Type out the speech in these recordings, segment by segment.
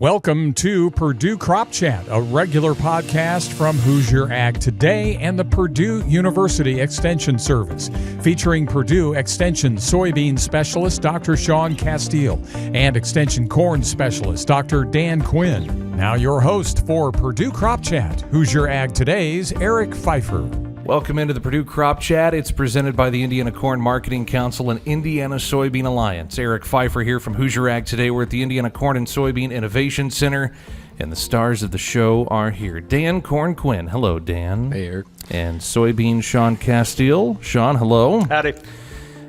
Welcome to Purdue Crop Chat, a regular podcast from Hoosier Ag Today and the Purdue University Extension Service, featuring Purdue Extension soybean specialist Dr. Shaun Casteel and Extension corn specialist Dr. Dan Quinn. Now your host for Purdue Crop Chat, Hoosier Ag Today's Eric Pfeiffer. Welcome into the Purdue Crop Chat. It's presented by the Indiana Corn Marketing Council and Indiana Soybean Alliance. Eric Pfeiffer here from Hoosier Ag Today. We're at the Indiana Corn and Soybean Innovation Center, and the stars of the show are here. Dan Corn Quinn. Hello, Dan. Hey, Eric. And Soybean Shaun Casteel. Shaun, hello. Howdy.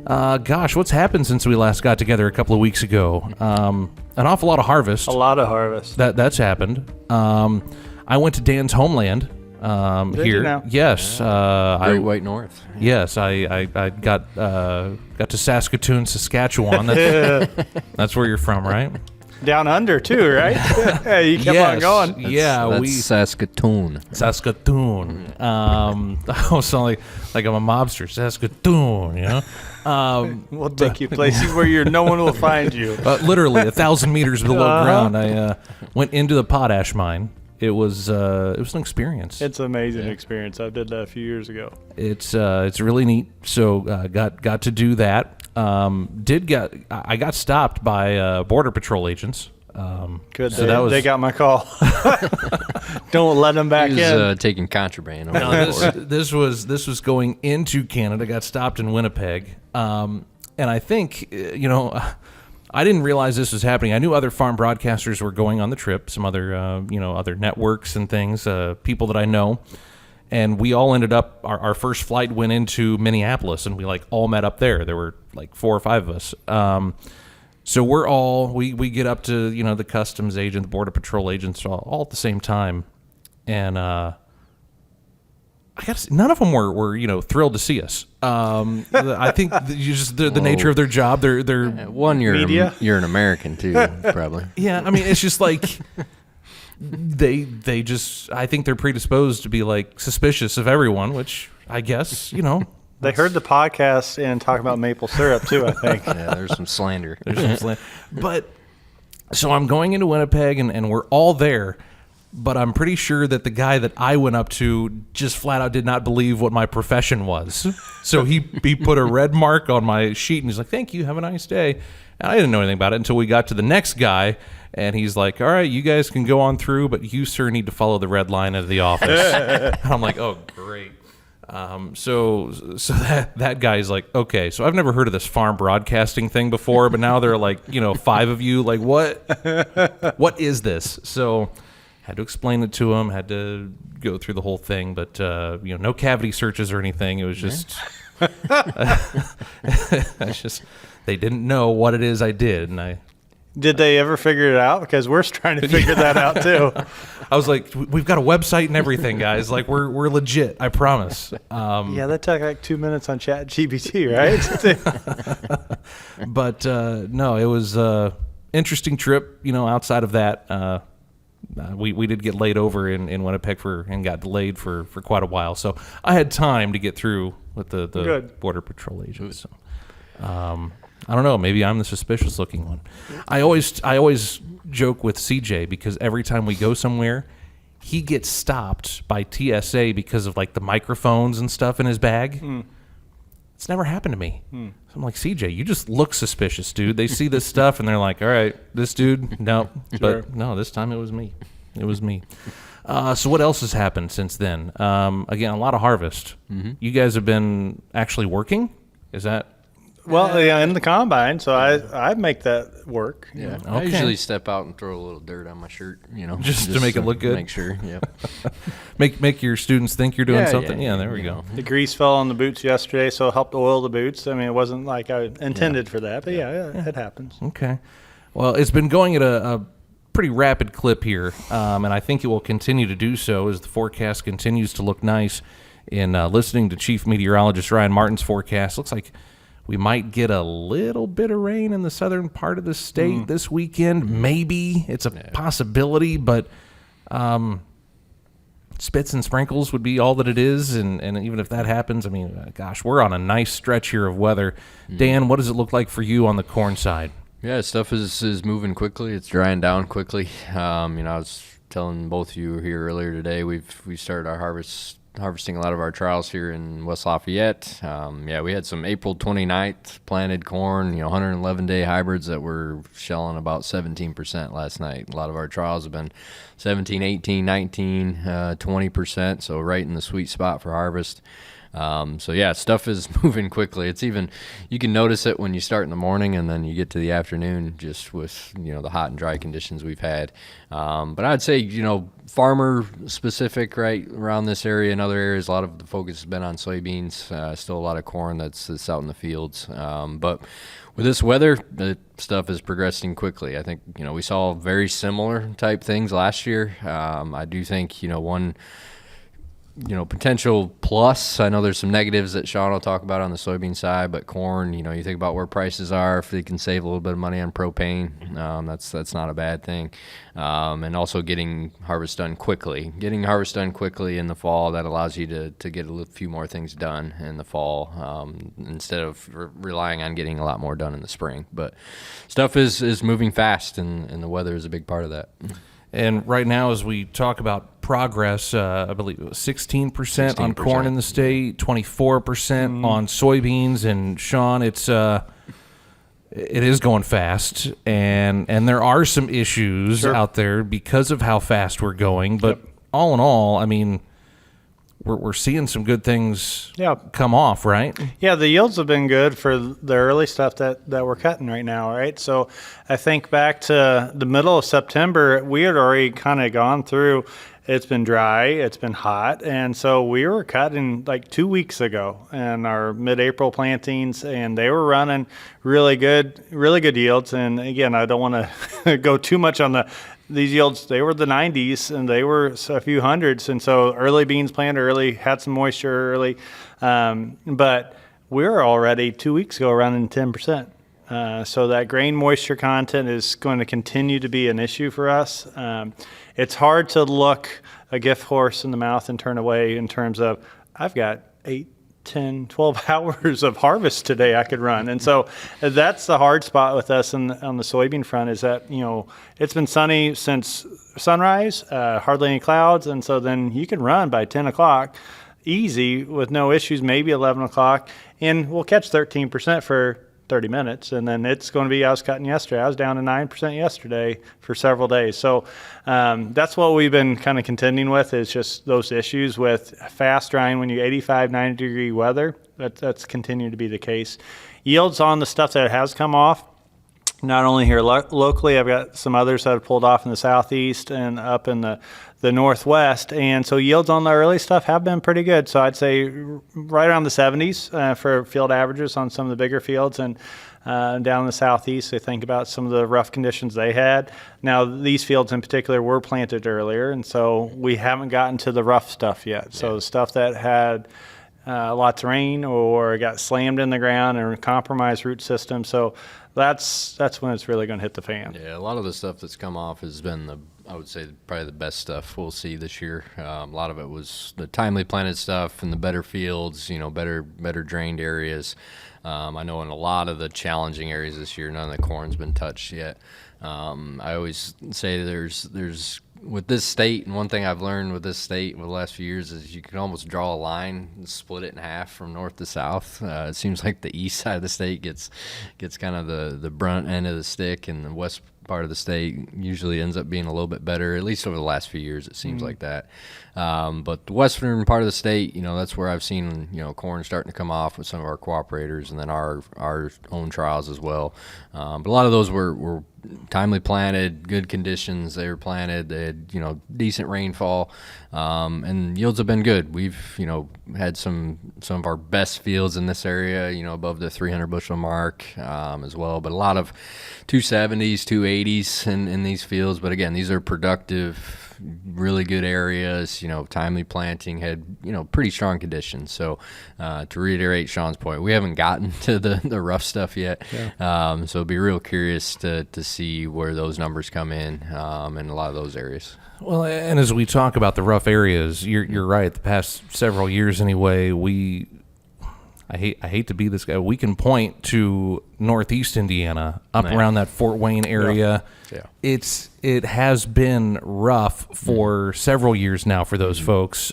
Gosh, what's happened since we last got together a couple of weeks ago? An awful lot of harvest. A lot of harvest. That's happened. I went to Dan's homeland. Did here, you now? yes, Great White North. Yes, I got to Saskatoon, Saskatchewan. That's where you're from, right? Down under too, right? Hey, you kept on going. That's Saskatoon. Saskatoon. I was like I'm a mobster. Saskatoon, you know. We'll take you places where no one will find you. Literally 1,000 meters below ground. I went into the potash mine. It was an experience. It's an amazing experience. I did that a few years ago. It's really neat. So got to do that. I got stopped by Border Patrol agents. Good. So they got my call. Don't let them back in. Taking contraband. This was going into Canada. Got stopped in Winnipeg. And I think I didn't realize this was happening. I knew other farm broadcasters were going on the trip, some other, other networks and things, people that I know. And we all ended up, our first flight went into Minneapolis, and we all met up there. There were 4 or 5 of us. So we get up to, the customs agent, the Border Patrol agents, all at the same time. And I guess none of them were thrilled to see us. I think the nature of their job. They're media. You're an American too, probably. Yeah, I mean it's just they just I think they're predisposed to be suspicious of everyone, which I guess They heard the podcast and talk about maple syrup too. I think. Yeah, there's some slander. But so I'm going into Winnipeg and we're all there. But I'm pretty sure that the guy that I went up to just flat out did not believe what my profession was. So he put a red mark on my sheet, and he's like, "Thank you, have a nice day." And I didn't know anything about it until we got to the next guy, and he's like, "All right, you guys can go on through, but you, sir, need to follow the red line of the office." And I'm like, "Oh, great." So that guy's like, "Okay, so I've never heard of this farm broadcasting thing before, but now there are 5 of you. What is this?" So had to explain it to him, had to go through the whole thing, but no cavity searches or anything. It was just, they didn't know what it is I did, and Did they ever figure it out? Because we're trying to figure that out too. I was like, "We've got a website and everything, guys. We're legit. I promise." Yeah, that took 2 minutes on ChatGPT, right? But no, it was interesting trip. Outside of that. We did get laid over in Winnipeg and got delayed for quite a while. So I had time to get through with the Border Patrol agents. So, I don't know. Maybe I'm the suspicious looking one. I always joke with CJ because every time we go somewhere, he gets stopped by TSA because of the microphones and stuff in his bag. It's never happened to me. So I'm like, CJ, you just look suspicious, dude. They see this stuff and they're like, all right, this dude, no. Sure. But no, this time it was me. It was me. So what else has happened since then? Again, a lot of harvest. Mm-hmm. You guys have been actually working? Is that? Well, yeah, in the combine, so I make that work. Yeah, Okay. I usually step out and throw a little dirt on my shirt, just to make it look good. Make sure, yeah. make your students think you're doing something. Yeah, there we go. The grease fell on the boots yesterday, so it helped oil the boots. I mean, it wasn't like I intended for that, but yeah, it happens. Okay. Well, it's been going at a pretty rapid clip here, and I think it will continue to do so as the forecast continues to look nice. In listening to Chief Meteorologist Ryan Martin's forecast, looks like we might get a little bit of rain in the southern part of the state this weekend. Maybe. It's a possibility, but spits and sprinkles would be all that it is. And even if that happens, I mean, gosh, we're on a nice stretch here of weather. Dan, what does it look like for you on the corn side? Yeah, stuff is moving quickly. It's drying down quickly. I was telling both of you here earlier today, we started our harvesting a lot of our trials here in West Lafayette. We had some April 29th planted corn, 111-day hybrids that were shelling about 17% last night. A lot of our trials have been 17, 18, 19, 20%, so right in the sweet spot for harvest. Stuff is moving quickly. It's even, you can notice it when you start in the morning and then you get to the afternoon, just with, the hot and dry conditions we've had. But I'd say, farmer specific right around this area and other areas, a lot of the focus has been on soybeans, still a lot of corn that's out in the fields. But with this weather, the stuff is progressing quickly. I think, we saw very similar type things last year. I do think, one potential plus. I know there's some negatives that Shaun will talk about on the soybean side, but corn, you think about where prices are, if they can save a little bit of money on propane, that's not a bad thing. And also getting harvest done quickly. Getting harvest done quickly in the fall, that allows you to get a few more things done in the fall, instead of relying on getting a lot more done in the spring. But stuff is moving fast, and the weather is a big part of that. And right now, as we talk about progress, I believe it was 16% on corn in the state, 24% on soybeans. And Shaun, it is going fast, and there are some issues out there because of how fast we're going. But all in all, I mean, we're seeing some good things come off, right? Yeah, the yields have been good for the early stuff that we're cutting right now, right? So I think back to the middle of September, we had already kind of gone through, it's been dry, it's been hot, and so we were cutting like 2 weeks ago in our mid-April plantings, and they were running really good yields. And again, I don't want to go too much on these yields. They were the 90s, and they were a few hundreds. And so early beans planted early, had some moisture early. But we're already 2 weeks ago running 10%. So that grain moisture content is going to continue to be an issue for us. It's hard to look a gift horse in the mouth and turn away in terms of, I've got 8, 10, 12 hours of harvest today I could run. And so that's the hard spot with us on the soybean front, is that, it's been sunny since sunrise, hardly any clouds. And so then you can run by 10 o'clock easy with no issues, maybe 11 o'clock, and we'll catch 13% for 30 minutes. And then it's going to be, I was cutting yesterday. I was down to 9% yesterday for several days. So that's what we've been kind of contending with, is just those issues with fast drying when you're 85, 90 degree weather. That's continued to be the case. Yields on the stuff that has come off, not only here locally, I've got some others that have pulled off in the southeast and up in the northwest. And so yields on the early stuff have been pretty good. So I'd say right around the 70s for field averages on some of the bigger fields. And down in the southeast, I think about some of the rough conditions they had. Now, these fields in particular were planted earlier, and so we haven't gotten to the rough stuff yet. So the stuff that had lots of rain or got slammed in the ground and compromised root system. So that's when it's really going to hit the fan. Yeah, a lot of the stuff that's come off has been I would say probably the best stuff we'll see this year. A lot of it was the timely planted stuff in the better fields, better drained areas. I know in a lot of the challenging areas this year, none of the corn's been touched yet. I always say there's with this state, and one thing I've learned with this state over the last few years is you can almost draw a line and split it in half from north to south. It seems like the east side of the state gets kind of the brunt end of the stick, and the west part of the state usually ends up being a little bit better, at least over the last few years it seems like that. But the western part of the state, that's where I've seen, corn starting to come off with some of our cooperators, and then our own trials as well. But a lot of those were timely planted, good conditions. They were planted. They had, decent rainfall, and yields have been good. We've, had some of our best fields in this area, above the 300 bushel mark, as well. But a lot of 270s, 280s in these fields. But again, these are productive, really good areas. Timely planting, had, pretty strong conditions. So to reiterate Shaun's point, we haven't gotten to the rough stuff yet. Yeah. So it'll be real curious to see where those numbers come in a lot of those areas. Well, and as we talk about the rough areas, you're right. The past several years anyway, I hate to be this guy. We can point to Northeast Indiana, up around that Fort Wayne area. Yeah. It has been rough for several years now for those folks.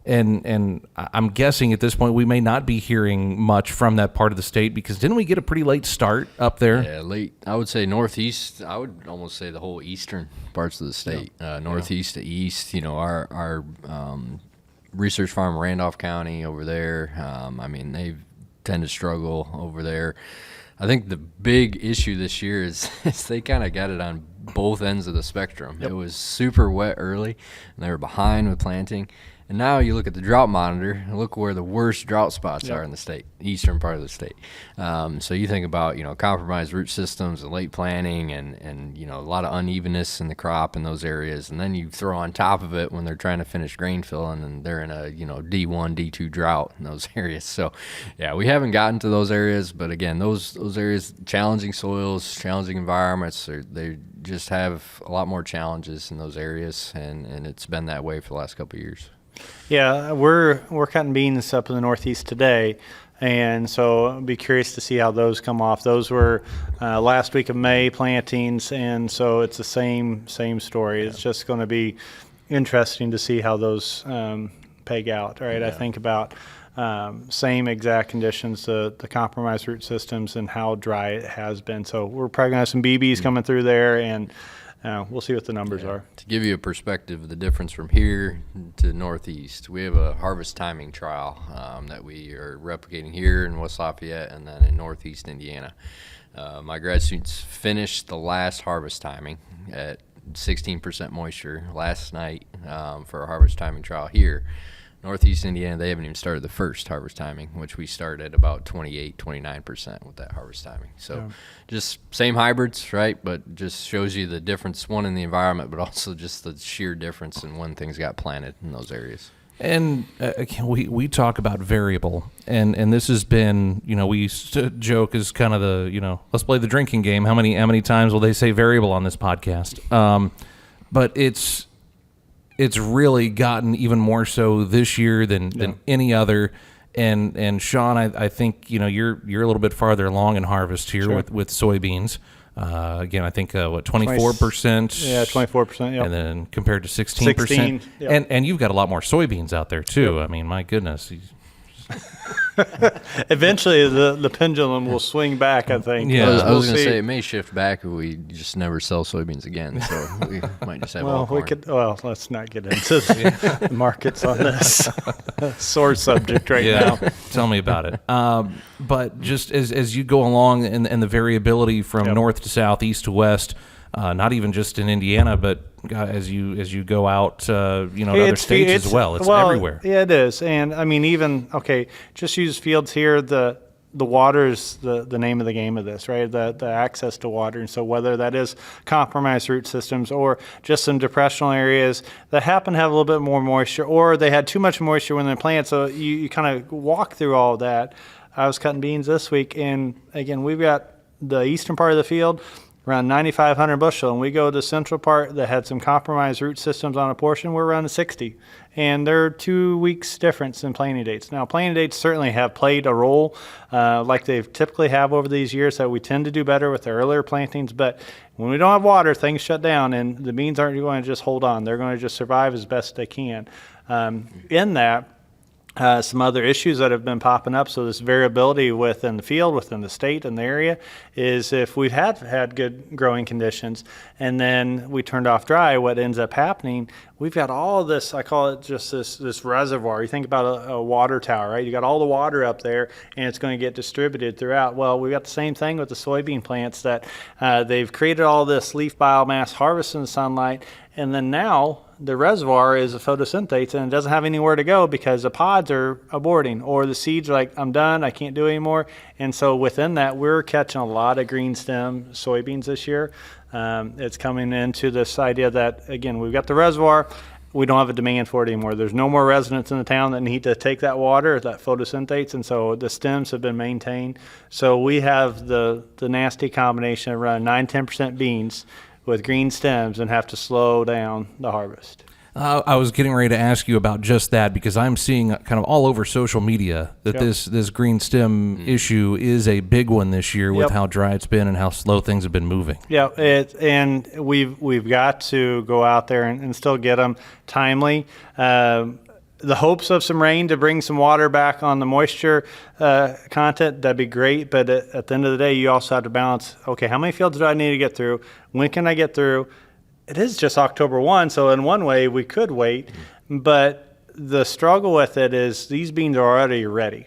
And I'm guessing at this point we may not be hearing much from that part of the state, because didn't we get a pretty late start up there? Yeah, late. I would say Northeast. I would almost say the whole eastern parts of the state, Northeast to East. Our research farm, Randolph County over there. I mean, they tend to struggle over there. I think the big issue this year is they kind of got it on both ends of the spectrum. It was super wet early, and they were behind with planting. And now you look at the drought monitor and look where the worst drought spots are in the state, eastern part of the state. So you think about, compromised root systems and late planting and a lot of unevenness in the crop in those areas. And then you throw on top of it when they're trying to finish grain filling and they're in a, D1, D2 drought in those areas. So, yeah, we haven't gotten to those areas. But, again, those areas, challenging soils, challenging environments, they just have a lot more challenges in those areas. And it's been that way for the last couple of years. Yeah, we're cutting beans up in the Northeast today, and so I'll be curious to see how those come off. Those were last week of May plantings, and so it's the same story. It's just going to be interesting to see how those peg out, right? I think about same exact conditions, the compromised root systems, and how dry it has been. So we're probably going to have some BBs coming through there, and we'll see what the numbers are. To give you a perspective of the difference from here to Northeast, we have a harvest timing trial that we are replicating here in West Lafayette and then in Northeast Indiana. My grad students finished the last harvest timing at 16% moisture last night for a harvest timing trial here. Northeast Indiana, they haven't even started the first harvest timing, which we started at about 28, 29% with that harvest timing. So just same hybrids, right? But just shows you the difference, one in the environment, but also just the sheer difference in when things got planted in those areas. And we talk about variable, and this has been, we used to joke as kind of the, let's play the drinking game. How many times will they say variable on this podcast? But it's really gotten even more so this year than any other. And Shaun, I think you're a little bit farther along in harvest here with soybeans. Again, I think 24%. Yeah, 24%. Yep. And then compared to 16%. 16, yep. And you've got a lot more soybeans out there too. Yep. I mean, my goodness. Eventually, the pendulum will swing back, I think. Yeah. I was going to say it may shift back if we just never sell soybeans again. So we might just have all corn. Let's not get into the markets on this sore subject now. Tell me about it. But just as you go along and the variability from north to south, east to west, not even just in Indiana, but as you go out, to other states as well. It's everywhere. Yeah, it is. And I mean, even just use fields here. The water is the name of the game of this, right? The access to water. And so whether that is compromised root systems or just some depressional areas that happen to have a little bit more moisture, or they had too much moisture when they planted. So you kind of walk through all of that. I was cutting beans this week, and again, we've got the eastern part of the field around 9,500 bushel, and we go to the central part that had some compromised root systems on a portion, we're around 60. And there are 2 weeks difference in planting dates. Now, planting dates certainly have played a role, like they've typically have over these years, that we tend to do better with the earlier plantings. But when we don't have water, things shut down, and the beans aren't going to just hold on. They're going to just survive as best they can. In that, some other issues that have been popping up, so this variability within the field, within the state and the area, is if we've had good growing conditions and then we turned off dry, what ends up happening, we've got all of this, I call it just this reservoir. You think about a water tower, right? You got all the water up there and it's going to get distributed throughout. Well, we've got the same thing with the soybean plants, that they've created all this leaf biomass harvesting the sunlight, and then now the reservoir is a photosynthase and it doesn't have anywhere to go because the pods are aborting, or the seeds are like, I'm done, I can't do it anymore. And so within that, we're catching a lot of green stem soybeans this year. It's coming into this idea that, again, we've got the reservoir, we don't have a demand for it anymore. There's no more residents in the town that need to take that water, that photosynthase, and so the stems have been maintained. So we have the nasty combination of around 9-10% beans with green stems and have to slow down the harvest. I was getting ready to ask you about just that because I'm seeing kind of all over social media that this green stem issue is a big one this year with how dry it's been and how slow things have been moving. Yeah, and we've got to go out there and still get them timely. The hopes of some rain to bring some water back on the moisture content, that'd be great. But at the end of the day, you also have to balance, okay, how many fields do I need to get through? When can I get through? It is just October 1, so in one way we could wait. But the struggle with it is these beans are already ready.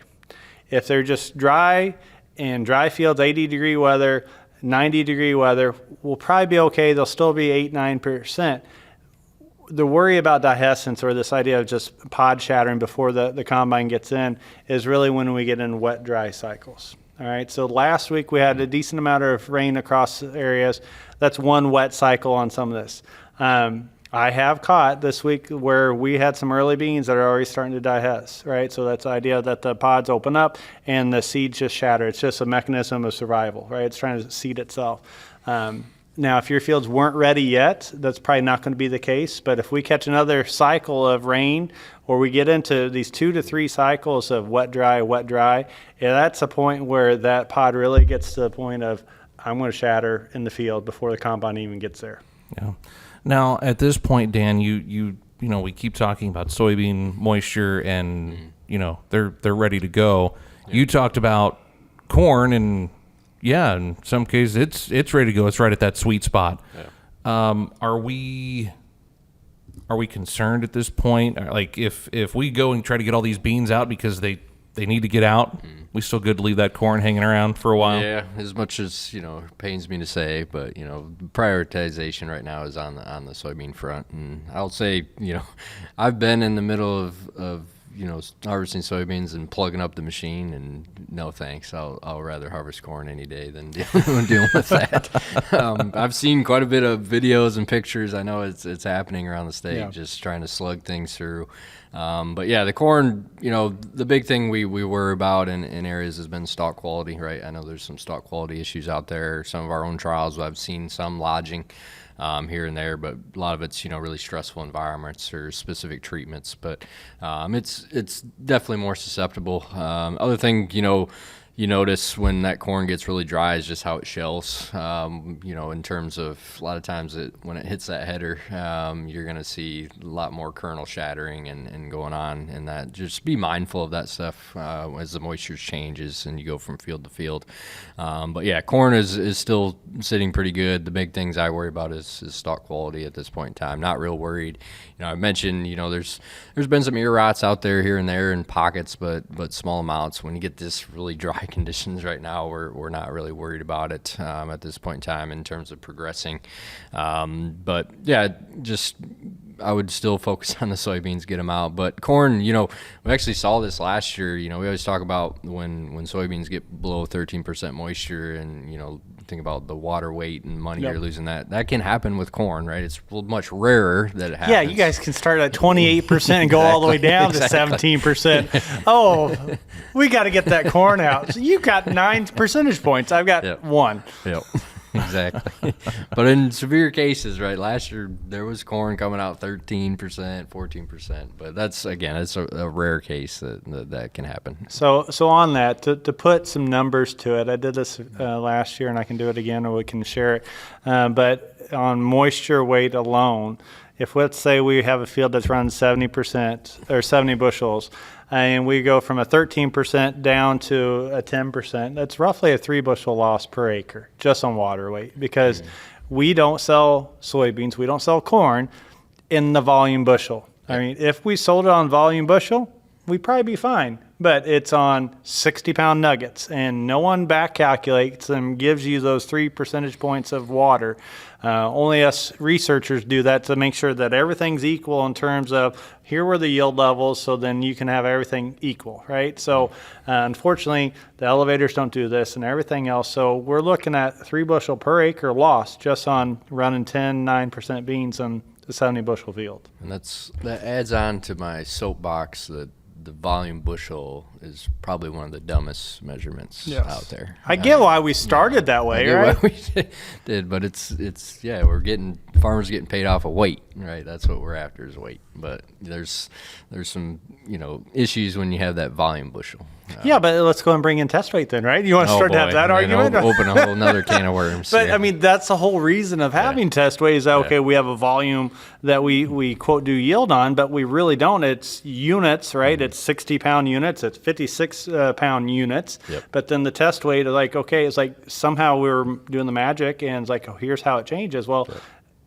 If they're just dry and dry fields, 80-degree weather, 90-degree weather, we'll probably be okay. They'll still be 8-9%. The worry about dehiscence, or this idea of just pod shattering before the combine gets in, is really when we get in wet, dry cycles. All right, so last week we had a decent amount of rain across areas. That's one wet cycle on some of this. I have caught this week where we had some early beans that are already starting to dehisce, right? So that's the idea that the pods open up and the seeds just shatter. It's just a mechanism of survival, right? It's trying to seed itself. Now, if your fields weren't ready yet, that's probably not going to be the case. But if we catch another cycle of rain, or we get into these 2 to 3 cycles of wet, dry, that's a point where that pod really gets to the point of, I'm going to shatter in the field before the combine even gets there. Yeah. Now, at this point, Dan, you know, we keep talking about soybean moisture and, you know, they're ready to go. Yeah. You talked about corn and, yeah, in some cases it's ready to go. It's right at that sweet spot. Yeah. Are we concerned at this point? Like if we go and try to get all these beans out because they need to get out, we still good to leave that corn hanging around for a while? Yeah, as much as, you know, it pains me to say, but, you know, prioritization right now is on the soybean front. And I'll say, you know, I've been in the middle of you know, harvesting soybeans and plugging up the machine, and no thanks. I'll rather harvest corn any day than dealing with that. I've seen quite a bit of videos and pictures. I know it's happening around the state, just trying to slug things through. But yeah, the corn, you know, the big thing we worry about in areas has been stalk quality, right? I know there's some stalk quality issues out there. Some of our own trials, I've seen some lodging here and there, but a lot of it's, you know, really stressful environments or specific treatments. But it's definitely more susceptible. Other thing, you know, you notice when that corn gets really dry is just how it shells. You know, in terms of a lot of times when it hits that header, you're going to see a lot more kernel shattering and going on, and that just be mindful of that stuff as the moisture changes and you go from field to field. But yeah, corn is still sitting pretty good. The big things I worry about is stalk quality at this point in time. Not real worried. You know, I mentioned, you know, there's been some ear rots out there here and there in pockets, but small amounts. When you get this really dry conditions right now, we're not really worried about it at this point in time in terms of progressing. But yeah, just I would still focus on the soybeans, get them out. But corn, you know, we actually saw this last year. You know, we always talk about when soybeans get below 13% moisture, and, you know, think about the water weight and money you're losing. That can happen with corn, right? It's much rarer that it happens. Yeah, you guys can start at 28% and go all the way down to 17%. Oh, we got to get that corn out. So you got 9 percentage points. I've got 1. Yep. Exactly. But in severe cases, right, last year there was corn coming out 13%, 14%. But that's, again, it's a rare case that can happen. So on that, to put some numbers to it, I did this last year, and I can do it again, or we can share it. But on moisture weight alone, if let's say we have a field that's running 70% or 70 bushels, and we go from a 13% down to a 10%, that's roughly a 3 bushel loss per acre just on water weight, because we don't sell soybeans, we don't sell corn in the volume bushel. I mean, if we sold it on volume bushel, we'd probably be fine. But it's on 60-pound nuggets, and no one back calculates and gives you those 3 percentage points of water. Only us researchers do that to make sure that everything's equal in terms of here were the yield levels, so then you can have everything equal, right? So unfortunately, the elevators don't do this and everything else. So we're looking at 3 bushel per acre loss just on running 9% beans on the 70 bushel field. And that adds on to my soapbox that the volume bushel is probably one of the dumbest measurements out there. I get why we started that way, right? Why we did, but it's farmers getting paid off of weight, right? That's what we're after is weight. But there's some issues when you have that volume bushel. Yeah, but let's go and bring in test weight then, right? You want to start to have that argument? Open a whole nother can of worms. But I mean, that's the whole reason of having test weight is that, okay, we have a volume that we quote do yield on, but we really don't. It's units, right? It's 60-pound units. It's 56-pound units. Yep. But then the test weight is like, okay, it's like somehow we're doing the magic and it's like, oh, here's how it changes. Well,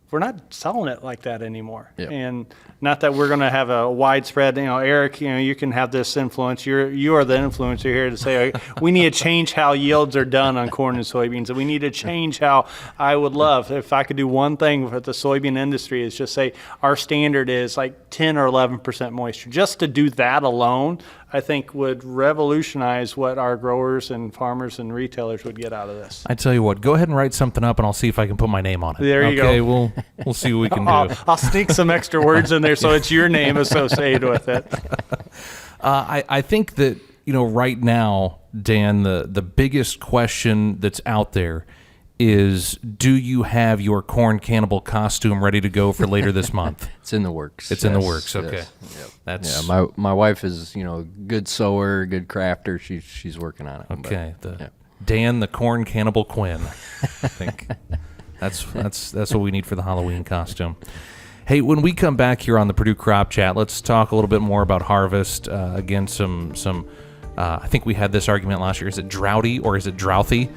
we're not selling it like that anymore. Yep. And not that we're going to have a widespread, Eric, you can have this influence. You are the influencer here to say, we need to change how yields are done on corn and soybeans. And we need to change how I would love, if I could do one thing with the soybean industry, is just say our standard is like 10 or 11% moisture. Just to do that alone, I think would revolutionize what our growers and farmers and retailers would get out of this. I tell you what, go ahead and write something up, and I'll see if I can put my name on it. There you go. Okay, we'll see what we can do. I'll sneak some extra words in there so it's your name associated with it. I think that right now, Dan, the biggest question that's out there is, do you have your corn cannibal costume ready to go for later this month? It's in the works. It's in the works. Okay. Yes. Yep. That's my wife is good sewer, good crafter. She's working on it. Okay. Dan the corn cannibal Quinn. I think that's what we need for the Halloween costume. Hey, when we come back here on the Purdue Crop Chat, let's talk a little bit more about harvest. Again, some. I think we had this argument last year. Is it droughty or is it drouthy?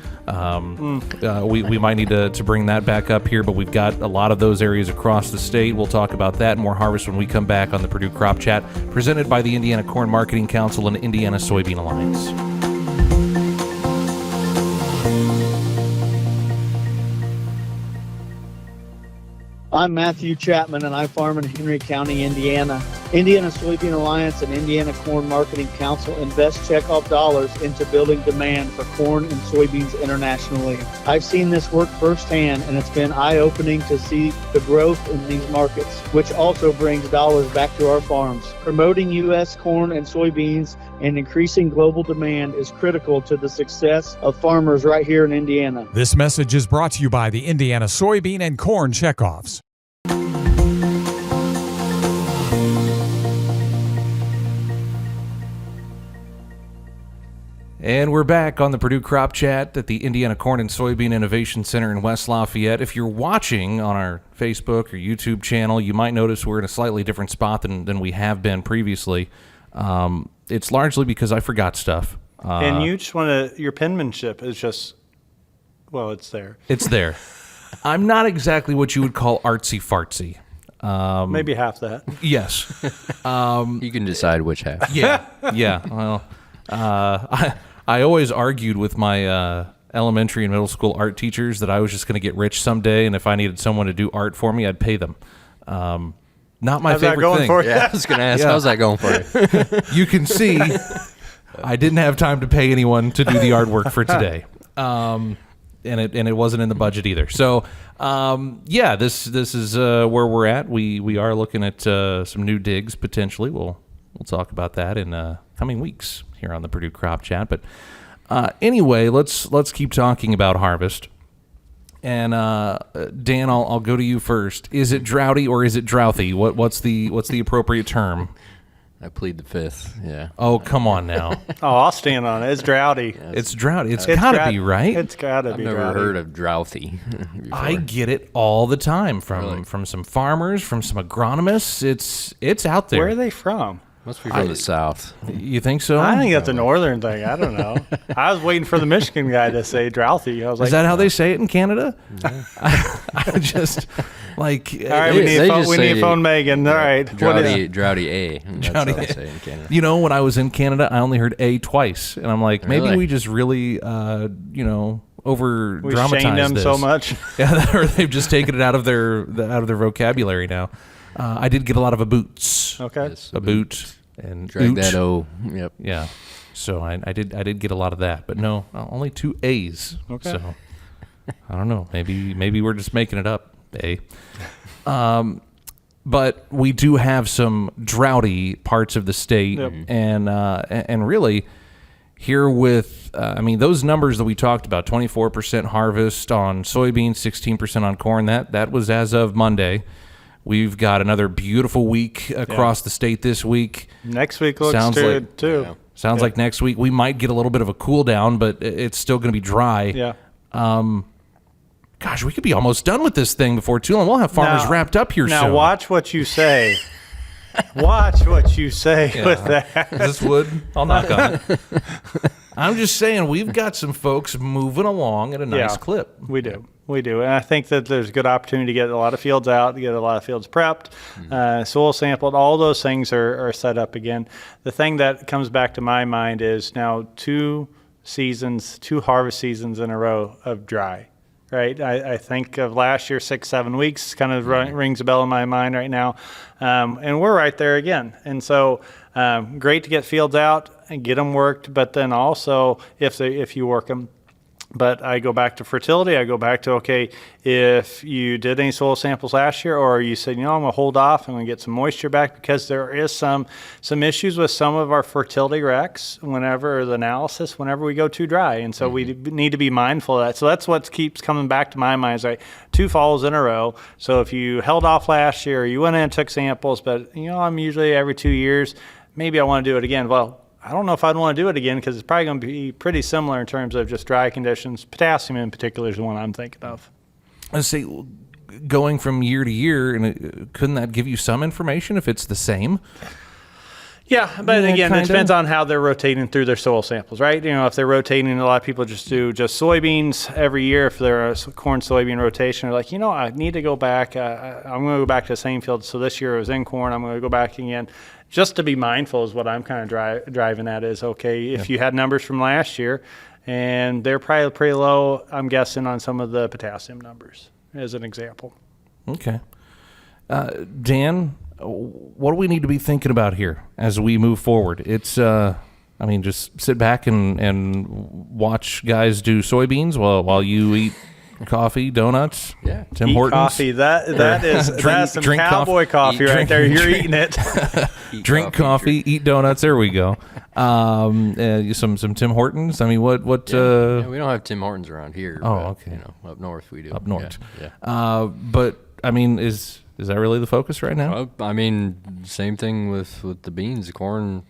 We might need to bring that back up here, but we've got a lot of those areas across the state. We'll talk about that and more harvest when we come back on the Purdue Crop Chat, presented by the Indiana Corn Marketing Council and Indiana Soybean Alliance. I'm Matthew Chapman, and I farm in Henry County, Indiana. Indiana Soybean Alliance and Indiana Corn Marketing Council invest checkoff dollars into building demand for corn and soybeans internationally. I've seen this work firsthand, and it's been eye-opening to see the growth in these markets, which also brings dollars back to our farms. Promoting U.S. corn and soybeans and increasing global demand is critical to the success of farmers right here in Indiana. This message is brought to you by the Indiana Soybean and Corn Checkoffs. And we're back on the Purdue Crop Chat at the Indiana Corn and Soybean Innovation Center in West Lafayette. If you're watching on our Facebook or YouTube channel, you might notice we're in a slightly different spot than we have been previously. It's largely because I forgot stuff. And you just want your penmanship is just, well, it's there. It's there. I'm not exactly what you would call artsy-fartsy. Maybe half that. Yes. You can decide which half. Yeah. Well, I always argued with my elementary and middle school art teachers that I was just going to get rich someday, and if I needed someone to do art for me, I'd pay them. Not my How's favorite that going thing. for you? Yeah, I was going to ask, how's that going for you? You can see I didn't have time to pay anyone to do the artwork for today. And it wasn't in the budget either. So, this is where we're at. We are looking at some new digs potentially. We'll talk about that in coming weeks here on the Purdue Crop Chat. But anyway, let's keep talking about harvest. And Dan, I'll go to you first. Is it droughty or is it drouthy? What's the appropriate term? I plead the fifth. Yeah. Oh, come on now. Oh, I'll stand on it. It's droughty. It's droughty. It's gotta be, right? It's gotta I've be never droughty. heard of drouthy before. I get it all the time from Really? from some farmers, from some agronomists. It's out there. Where are they from? Must be from the south. You think so? I think that's a northern thing. I don't know. I was waiting for the Michigan guy to say drouthy. I was like, Is that how they say it in Canada? I just like. all right, we They need just we need say- to phone Megan. All right. What is it? Droughty A. That's Droughty how they A. say in Canada. You know, when I was in Canada, I only heard A twice, and I'm like, maybe Really? we just really, over We dramatized shamed them this so much. Yeah, or they've just taken it out of their vocabulary now. I did get a lot of a boots, Okay. Yes, a boot, and Drag ooch. that O. Yep. Yeah, so I did get a lot of that, but no, only 2 A's. Okay. So I don't know. Maybe we're just making it up. A. but we do have some droughty parts of the state, and really here with those numbers that we talked about, 24% harvest on soybeans, 16% on corn. That was as of Monday. We've got another beautiful week across the state this week. Next week looks good too. Yeah. Sounds like next week we might get a little bit of a cool down, but it's still going to be dry. Yeah. Gosh, we could be almost done with this thing before too long. We'll have farmers wrapped up here soon. Now watch what you say. Watch what you say with that. Is this wood? I'll knock on it. I'm just saying we've got some folks moving along at a nice clip. We do. And I think that there's a good opportunity to get a lot of fields out, to get a lot of fields prepped, soil sampled. All those things are set up again. The thing that comes back to my mind is now 2 harvest seasons in a row of dry. Right, I think of last year, 6-7 weeks, kind of rings a bell in my mind right now, and we're right there again. And so, great to get fields out and get them worked, but then also if you work them. But I go back to fertility. I go back to, okay, if you did any soil samples last year, or you said, I'm going to hold off, I'm going to get some moisture back, because there is some issues with some of our fertility recs whenever we go too dry. And so we need to be mindful of that. So that's what keeps coming back to my mind is 2 falls in a row. So if you held off last year, you went in and took samples, but I'm usually every 2 years, maybe I want to do it again. Well, I don't know if I'd want to do it again, because it's probably going to be pretty similar in terms of just dry conditions. Potassium in particular is the one I'm thinking of. Let's say going from year to year, and couldn't that give you some information if it's the same? Yeah, but again, it depends on how they're rotating through their soil samples, right? If they're rotating, a lot of people just do just soybeans every year. If they're a corn-soybean rotation, they're like, I need to go back. I'm going to go back to the same field. So this year it was in corn. I'm going to go back again. Just to be mindful is what I'm kind of driving at is, okay, if you had numbers from last year, and they're probably pretty low, I'm guessing, on some of the potassium numbers, as an example. Okay. Dan, what do we need to be thinking about here as we move forward? It's, just sit back and watch guys do soybeans while you eat coffee, donuts, Tim Hortons. Coffee. That's some cowboy coffee right there. You're eating it. Drink coffee, eat donuts. There we go. Some Tim Hortons. What? we don't have Tim Hortons around here. Okay. Up north we do. Up north. Yeah. But is that really the focus right now? Same thing with the beans. The corn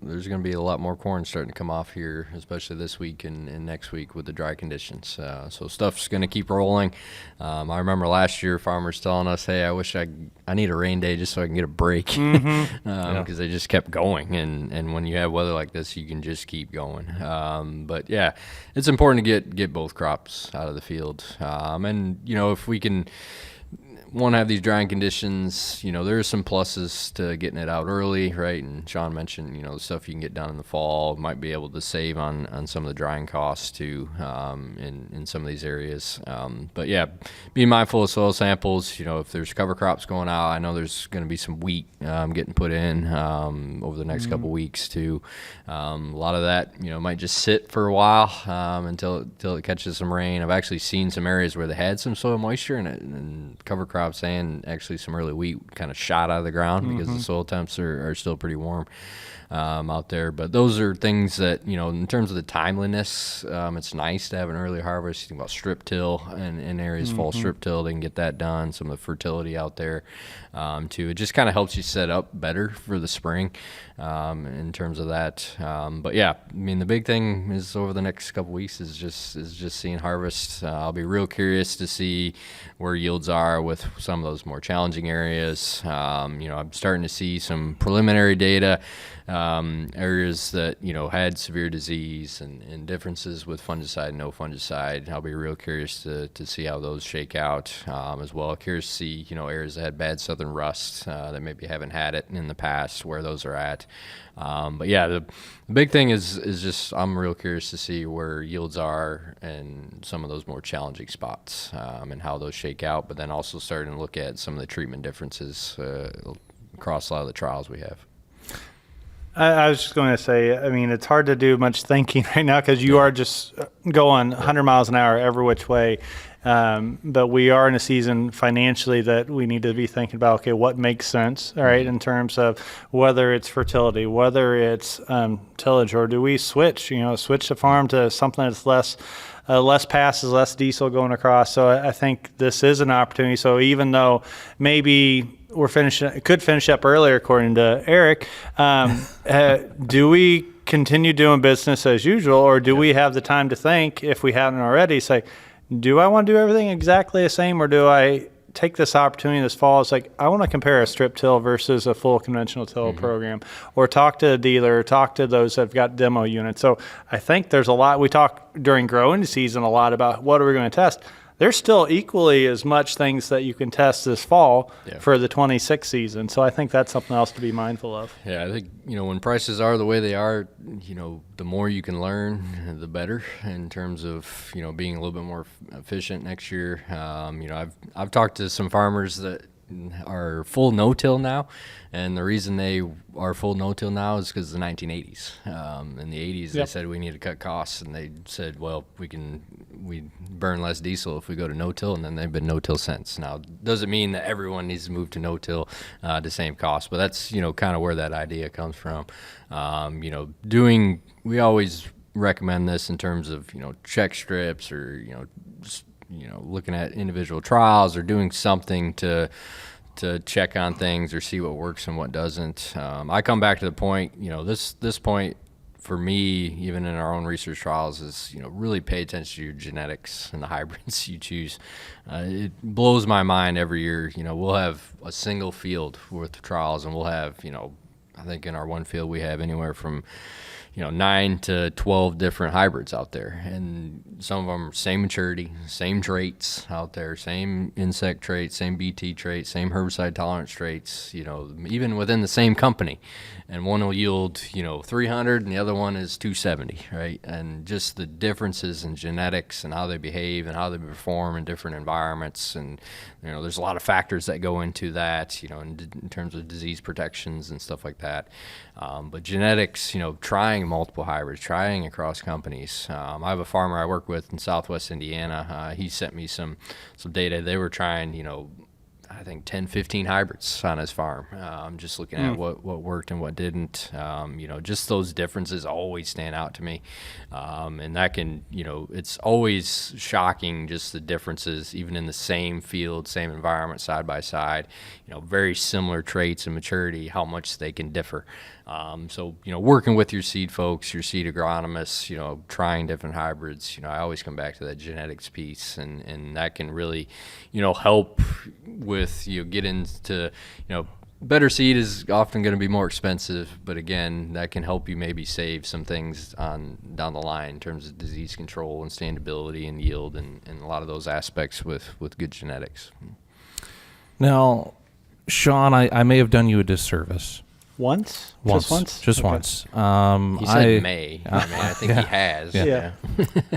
there's going to be a lot more corn starting to come off here, especially this week and next week with the dry conditions. So stuff's going to keep rolling. I remember last year farmers telling us, hey, I wish I need a rain day just so I can get a break, because they just kept going. And when you have weather like this, you can just keep going. But yeah, it's important to get both crops out of the field. And if we can want to have these drying conditions, there are some pluses to getting it out early, right? And Shaun mentioned, the stuff you can get done in the fall might be able to save on some of the drying costs too, in some of these areas. But yeah, be mindful of soil samples. If there's cover crops going out, I know there's going to be some wheat getting put in over the next couple weeks too. A lot of that, might just sit for a while until it catches some rain. I've actually seen some areas where they had some soil moisture and cover crops and actually some early wheat kind of shot out of the ground because the soil temps are still pretty warm out there. But those are things that, in terms of the timeliness, it's nice to have an early harvest. You think about strip till in areas, fall strip till, they can get that done. Some of the fertility out there too. It just kind of helps you set up better for the spring in terms of that. But yeah, the big thing is over the next couple weeks is just seeing harvest. I'll be real curious to see where yields are with some of those more challenging areas. I'm starting to see some preliminary data, areas that had severe disease and differences with fungicide and no fungicide. I'll be real curious to see how those shake out as well. Curious to see areas that had bad southern rust that maybe haven't had it in the past, where those are at. But yeah, the big thing is just I'm real curious to see where yields are and some of those more challenging spots and how those shake out. But then also starting to look at some of the treatment differences across a lot of the trials we have. I was just going to say, it's hard to do much thinking right now because you are just going 100 miles an hour every which way. But we are in a season financially that we need to be thinking about, okay, what makes sense, all right, in terms of whether it's fertility, whether it's tillage, or do we switch the farm to something that's less passes, less diesel going across. So I think this is an opportunity. So even though maybe could finish up earlier, according to Eric, do we continue doing business as usual, or do we have the time to think, if we haven't already, say, do I want to do everything exactly the same, or do I take this opportunity this fall? It's like, I want to compare a strip till versus a full conventional till program, or talk to a dealer, or talk to those that have got demo units. So I think there's a lot. We talk during growing season a lot about what are we going to test. There's still equally as much things that you can test this fall for the 26 season. So I think that's something else to be mindful of. Yeah, I think, when prices are the way they are, the more you can learn, the better in terms of, being a little bit more efficient next year. I've talked to some farmers that are full no-till now, and the reason they are full no-till now is because of the 1980s. In the 80s, they said we need to cut costs, and they said, well, we burn less diesel if we go to no-till, and then they've been no-till since. Now, doesn't mean that everyone needs to move to no-till to same cost, but that's kind of where that idea comes from. We always recommend this in terms of check strips, or just looking at individual trials, or doing something to check on things or see what works and what doesn't. I come back to the point, this point for me, even in our own research trials, is really pay attention to your genetics and the hybrids you choose. It blows my mind every year. We'll have a single field worth of trials, and we'll have I think in our one field we have anywhere from 9 to 12 different hybrids out there, and some of them same maturity, same traits out there, same insect traits, same BT traits, same herbicide tolerance traits, even within the same company. And one will yield, 300 and the other one is 270, right? And just the differences in genetics and how they behave and how they perform in different environments. And, there's a lot of factors that go into that, in terms of disease protections and stuff like that. But genetics, trying multiple hybrids, trying across companies. I have a farmer I work with in Southwest Indiana. He sent me some data. They were trying, I think 10, 15 hybrids on his farm. Just looking at what worked and what didn't. Just those differences always stand out to me. And that can, it's always shocking, just the differences, even in the same field, same environment, side by side, very similar traits and maturity, how much they can differ. So, working with your seed folks, your seed agronomists, trying different hybrids, I always come back to that genetics piece, and that can really, help with, get into, better seed is often going to be more expensive, but again, that can help you maybe save some things down the line in terms of disease control and standability and yield and a lot of those aspects with good genetics. Now, Shaun, I may have done you a disservice. Once? Just once. He said may. I think he has. Yeah.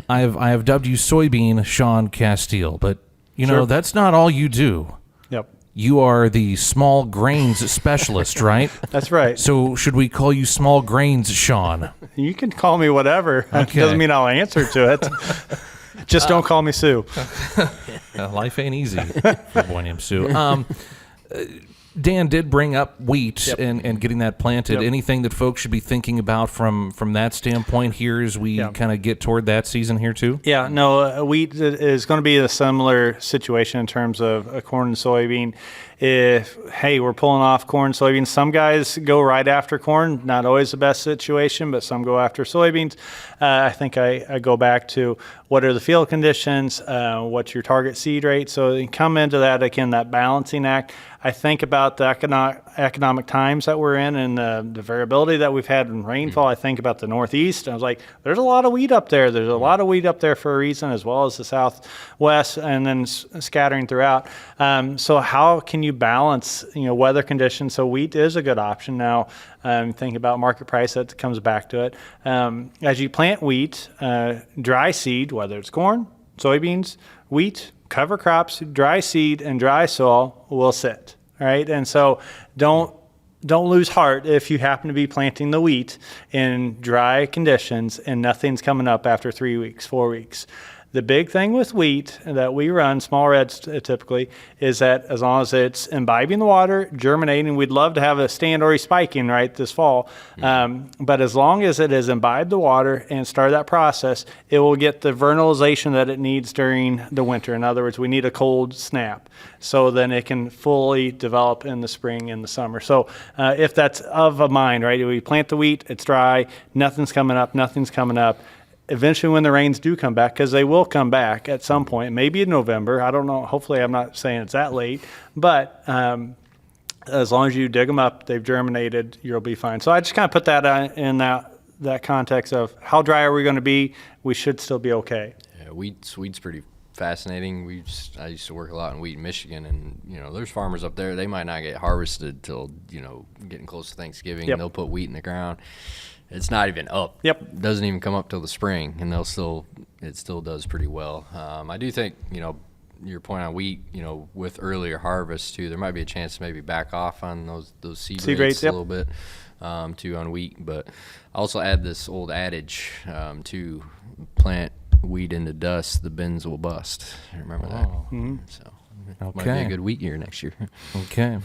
I have dubbed you Soybean Shaun Casteel, but that's not all you do. Yep. You are the small grains specialist, right? That's right. So should we call you Small Grains Shaun? You can call me whatever. Okay. Doesn't mean I'll answer to it. Just don't call me Sue. Life ain't easy for boy named Sue. Dan did bring up wheat and getting that planted. Yep. Anything that folks should be thinking about from that standpoint here as we kind of get toward that season here too? Yeah, no, wheat is going to be a similar situation in terms of corn and soybean. If, we're pulling off corn, soybeans, some guys go right after corn, not always the best situation, but some go after soybeans. I think I go back to what are the field conditions, what's your target seed rate. So you come into that, again, that balancing act. I think about the economic times that we're in and the variability that we've had in rainfall. I think about the Northeast. I was like, there's a lot of wheat up there. There's a lot of wheat up there for a reason, as well as the Southwest, and then scattering throughout. So how can you balance, weather conditions? So wheat is a good option. Now, think about market price, that comes back to it. As you plant wheat, dry seed, whether it's corn, soybeans, wheat, cover crops, dry seed, and dry soil will sit, right? And so don't lose heart if you happen to be planting the wheat in dry conditions and nothing's coming up after 3 weeks, 4 weeks. The big thing with wheat that we run, small reds typically, is that as long as it's imbibing the water, germinating, we'd love to have a stand already spiking right this fall. But as long as it has imbibed the water and started that process, it will get the vernalization that it needs during the winter. In other words, we need a cold snap so then it can fully develop in the spring and the summer. So if that's of a mind, right, we plant the wheat, it's dry, nothing's coming up. Eventually when the rains do come back, because they will come back at some point, maybe in November, I don't know, hopefully I'm not saying it's that late, but as long as you dig them up, they've germinated, you'll be fine. So I just kind of put that in that context of how dry are we going to be, we should still be okay. Yeah, wheat's pretty fascinating. I used to work a lot in wheat in Michigan, and there's farmers up there, they might not get harvested till getting close to Thanksgiving. Yep. And they'll put wheat in the ground. It's not even up. Yep. It doesn't even come up till the spring, and it still does pretty well. I do think, your point on wheat, with earlier harvest too, there might be a chance to maybe back off on those seed rates a little bit too on wheat. But I also add this old adage to plant wheat into dust, the bins will bust. Remember that? Mm-hmm. So Okay. might be a good wheat year next year. Okay.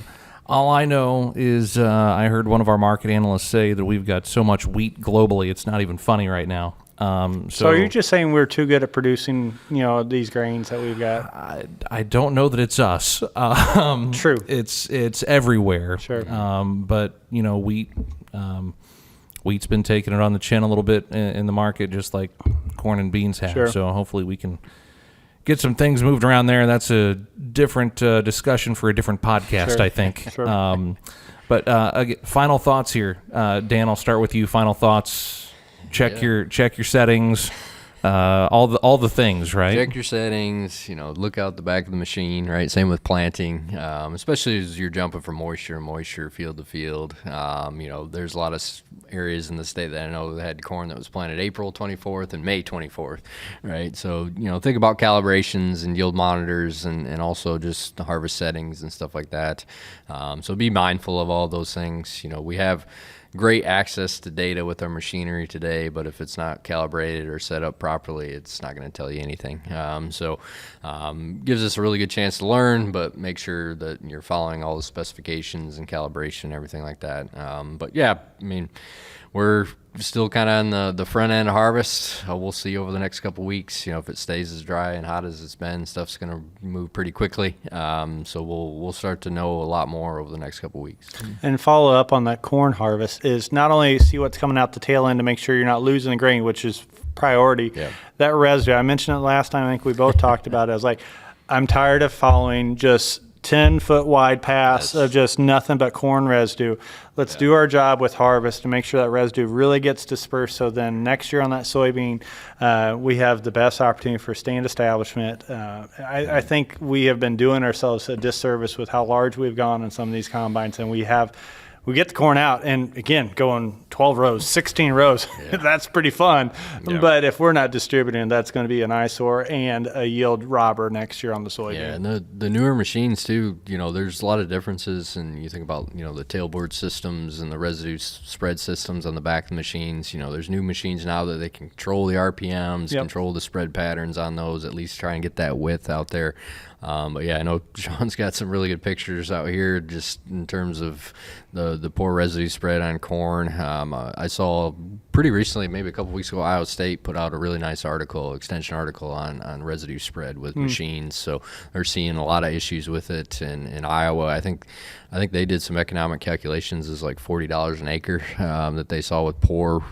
All I know is I heard one of our market analysts say that we've got so much wheat globally, it's not even funny right now. So are you just saying we're too good at producing, these grains that we've got? I don't know that it's us. True. It's everywhere. Sure. But wheat's been taking it on the chin a little bit in the market, just like corn and beans have. Sure. So hopefully we can get some things moved around there. That's a different discussion for a different podcast, Sure. I think. Sure. But again, final thoughts here. Dan, I'll start with you. Final thoughts. Check your settings. All the things, right? Check your settings, look out the back of the machine, right? Same with planting, especially as you're jumping from moisture field to field. There's a lot of areas in the state that I know that had corn that was planted April 24th and May 24th, right? So, think about calibrations and yield monitors and also just the harvest settings and stuff like that. So be mindful of all those things. We have great access to data with our machinery today, but if it's not calibrated or set up properly, it's not going to tell you anything. Gives us a really good chance to learn, but make sure that you're following all the specifications and calibration, everything like that. We're still kind of on the front end of harvest. We'll see over the next couple weeks. If it stays as dry and hot as it's been, stuff's going to move pretty quickly. So we'll start to know a lot more over the next couple weeks. And follow up on that corn harvest is not only see what's coming out the tail end to make sure you're not losing the grain, which is priority. Yeah. That residue, I mentioned it last time. I think we both talked about it. I was like, I'm tired of following just 10-foot wide paths of just nothing but corn residue. Let's do our job with harvest to make sure that residue really gets dispersed. So then next year on that soybean, we have the best opportunity for stand establishment. I think we have been doing ourselves a disservice with how large we've gone in some of these combines, and we get the corn out, and again, going 12 rows, 16 rows, that's pretty fun. Yeah. But if we're not distributing, that's going to be an eyesore and a yield robber next year on the soybean. Yeah, and the newer machines too, there's a lot of differences, and you think about, the tailboard systems and the residue spread systems on the back of the machines. There's new machines now that they can control the RPMs, control the spread patterns on those, at least try and get that width out there. But yeah, I know Shaun's got some really good pictures out here just in terms of the poor residue spread on corn. I saw pretty recently, maybe a couple weeks ago, Iowa State put out a really nice extension article on residue spread with machines. So they're seeing a lot of issues with it. And in Iowa, I think they did some economic calculations as like $40 an acre that they saw with poor,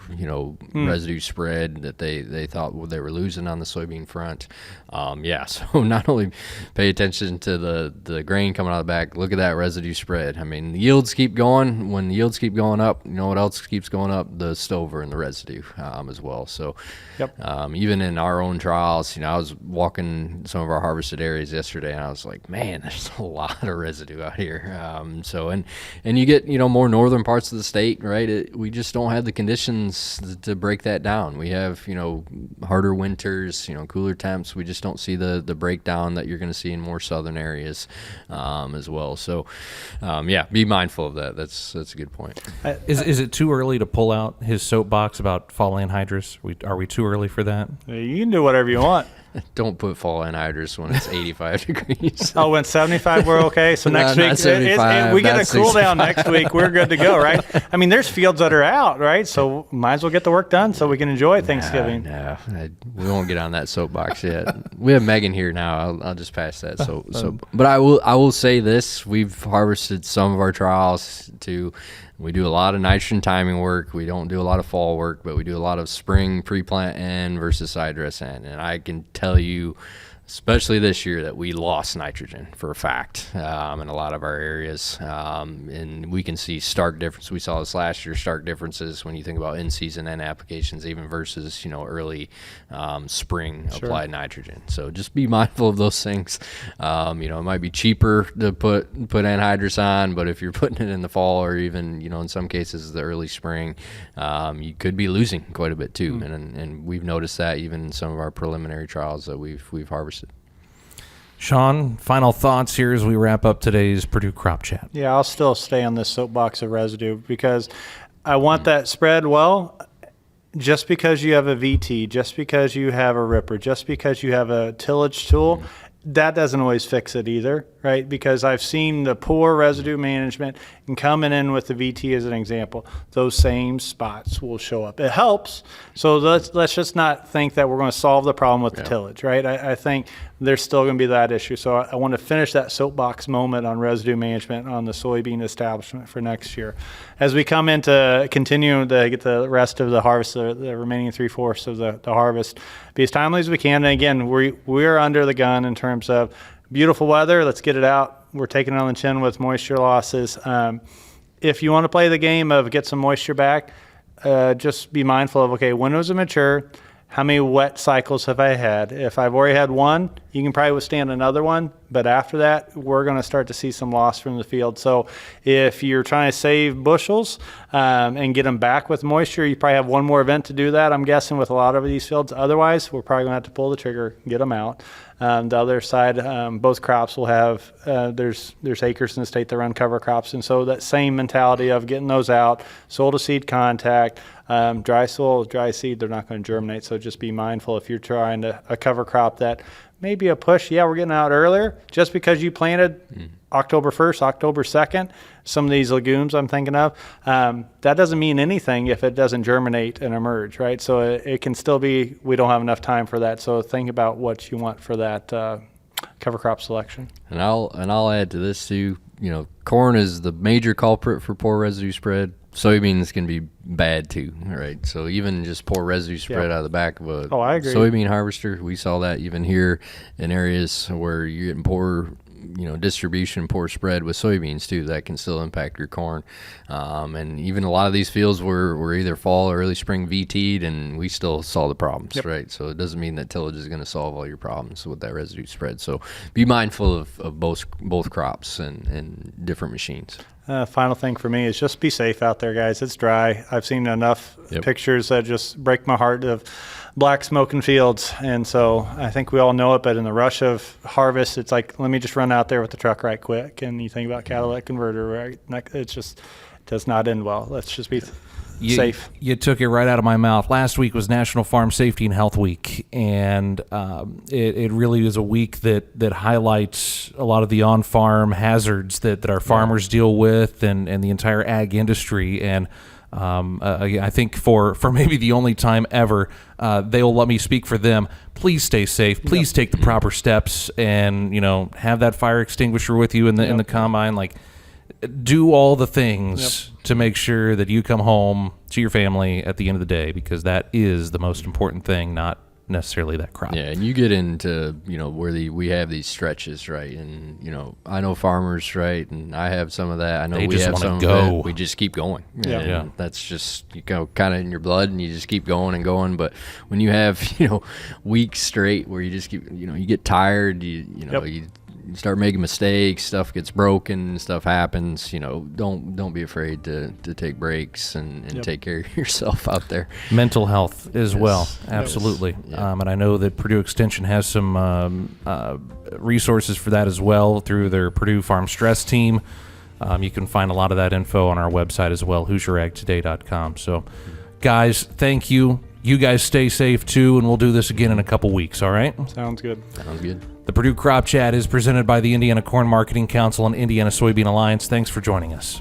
residue spread that they thought they were losing on the soybean front. So not only pay attention to the grain coming out of the back, look at that residue spread. I mean, the yields keep going. When the yields keep going up, what else keeps going up? The stover and the residue as well. So even in our own trials, I was walking some of our harvested areas yesterday, and I was like, man, there's a lot of residue out here. And you get, more northern parts of the state, right? We just don't have the conditions to break that down. We have, harder winters, cooler temps. We just don't see the breakdown that you're going to see in more southern areas as well. So, be mindful of that. That's a good point. Is it too early to pull out his soapbox about fall anhydrous? Are we too early for that? You can do whatever you want. Don't put fall anhydrous when it's 85 degrees. Oh, when 75, we're okay. So next No, not week, 75, we get a not cool down 65. next week. We're good to go, right? I mean, there's fields that are out, right? So might as well get the work done so we can enjoy Thanksgiving. No, we won't get on that soapbox yet. We have Megan here now. I'll just pass that. But I will say this: we've harvested some of our trials too. We do a lot of nitrogen timing work. We don't do a lot of fall work, but we do a lot of spring pre-plant N versus side dress N. And I can tell you, especially this year, that we lost nitrogen for a fact in a lot of our areas. And we can see stark difference. We saw this last year, stark differences when you think about in-season N applications, even versus, early spring applied nitrogen. So just be mindful of those things. It might be cheaper to put anhydrous on, but if you're putting it in the fall or even, in some cases the early spring, you could be losing quite a bit too. And we've noticed that even in some of our preliminary trials that we've harvested. Shaun, final thoughts here as we wrap up today's Purdue Crop Chat. Yeah, I'll still stay on this soapbox of residue because I want that spread well. Just because you have a VT, just because you have a ripper, just because you have a tillage tool, that doesn't always fix it either, right? Because I've seen the poor residue management, and coming in with the VT as an example, those same spots will show up. It helps, so let's just not think that we're going to solve the problem with the tillage, right? I think there's still going to be that issue. So I want to finish that soapbox moment on residue management on the soybean establishment for next year. As we come into continue to get the rest of the harvest, the remaining 3/4 of the harvest, be as timely as we can. And again, we're under the gun in terms of beautiful weather. Let's get it out. We're taking it on the chin with moisture losses. If you want to play the game of get some moisture back, just be mindful of, okay, when was it mature? How many wet cycles have I had? If I've already had one, you can probably withstand another one. But after that, we're going to start to see some loss from the field. So if you're trying to save bushels and get them back with moisture, you probably have one more event to do that, I'm guessing, with a lot of these fields. Otherwise, we're probably going to have to pull the trigger, get them out. The other side, both crops will have, there's acres in the state that run cover crops. And so that same mentality of getting those out, soil to seed contact, dry soil, dry seed, they're not going to germinate. So just be mindful if you're trying to a cover crop that maybe a push. Yeah, we're getting out earlier. Just because you planted October 1st, October 2nd, some of these legumes I'm thinking of, that doesn't mean anything if it doesn't germinate and emerge, right? So it can still be, we don't have enough time for that. So think about what you want for that cover crop selection. And I'll add to this too. Corn is the major culprit for poor residue spread. Soybeans can be bad too, right? So even just poor residue spread out of the back of a soybean harvester, we saw that even here in areas where you're getting poor, distribution, poor spread with soybeans too. That can still impact your corn. And even a lot of these fields were either fall or early spring VT'd, and we still saw the problems, right? So it doesn't mean that tillage is going to solve all your problems with that residue spread. So be mindful of both crops and different machines. Final thing for me is just be safe out there, guys. It's dry. I've seen enough pictures that just break my heart of black smoking fields. And so I think we all know it, but in the rush of harvest, it's like, let me just run out there with the truck right quick. And you think about catalytic converter, right? It's just, it does not end well. Let's just be safe. You took it right out of my mouth. Last week was National Farm Safety and Health Week, and it really is a week that highlights a lot of the on-farm hazards that our farmers deal with and the entire ag industry. And I think for maybe the only time ever, they'll let me speak for them. Please stay safe. Please take the proper steps, and have that fire extinguisher with you in the combine. Like, do all the things to make sure that you come home to your family at the end of the day, because that is the most important thing, not necessarily that crop. Yeah, and you get into, where we have these stretches, right? And, I know farmers, right? And I have some of that. I know we have some of it. We just keep going. And that's just, kind of in your blood, and you just keep going and going. But when you have, weeks straight where you just keep, you get tired, you start making mistakes, stuff gets broken, stuff happens, don't be afraid to take breaks and take care of yourself out there. Mental health as well, absolutely. And I know that Purdue Extension has some resources for that as well through their Purdue Farm Stress Team. You can find a lot of that info on our website as well, HoosierAgToday.com. So, guys, thank you. You guys stay safe too, and we'll do this again in a couple weeks, all right? Sounds good. Sounds good. The Purdue Crop Chat is presented by the Indiana Corn Marketing Council and Indiana Soybean Alliance. Thanks for joining us.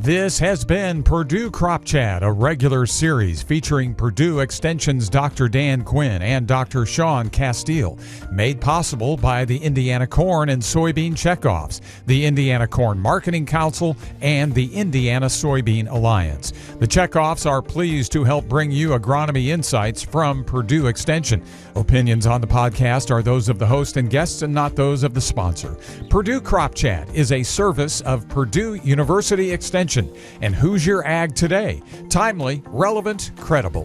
This has been Purdue Crop Chat, a regular series featuring Purdue Extension's Dr. Dan Quinn and Dr. Shaun Casteel, made possible by the Indiana Corn and Soybean Checkoffs, the Indiana Corn Marketing Council, and the Indiana Soybean Alliance. The Checkoffs are pleased to help bring you agronomy insights from Purdue Extension. Opinions on the podcast are those of the host and guests and not those of the sponsor. Purdue Crop Chat is a service of Purdue University Extension and Hoosier Ag Today. Timely, relevant, credible.